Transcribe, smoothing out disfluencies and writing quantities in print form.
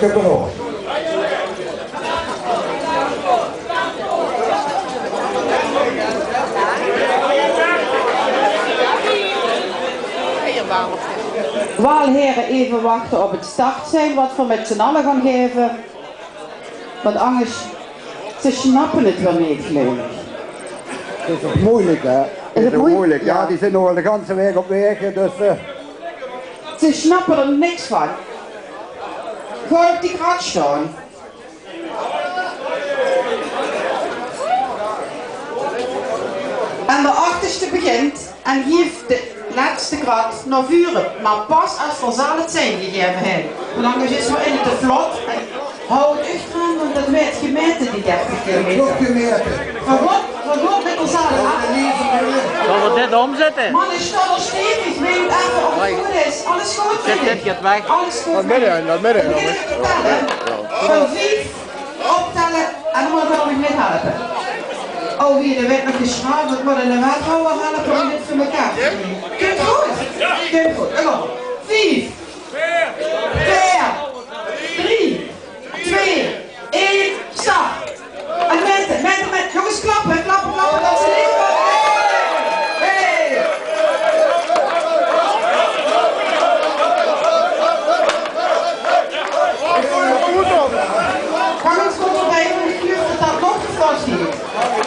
stukje brood. Waalheren even wachten op het start zijn, wat we met z'n allen gaan geven. Want anders, ze snappen het wel niet, geloof ik. Het is ook moeilijk, hè? Het is ook moeilijk, ja. Die zijn al de ganse weg op weg, dus... Ze snappen er niks van. Gewoon op die krat staan. En de achterste begint en geeft de laatste krat naar vuren. Maar pas als we zal het zijn gegeven hebben. Want anders is het in te vlot. En hou het echt aan, want dat werd gemeten die 30 kilometer. Klopt gemeten. Vergot met ons allen. Zullen we dit omzetten? Man, ik sta er stevig. Weet het even of het goed is. Alles goed. Dit gaat weg. Alles goed. Dat midden, jongens. Van 5 optellen en dan moet ik nog met helpen. Oh, hier, er werd nog geschraald, ik moet in de wethouder helpen om dit voor elkaar te doen. Kunt goed? Kunt goed. Kom op. 5, 4, 3, 2, 1, start. En mensen, jongens, klappen, dat ze leven. Hey! Ga eens goed voorbij, want ik geloof dat dat nog te vast hier.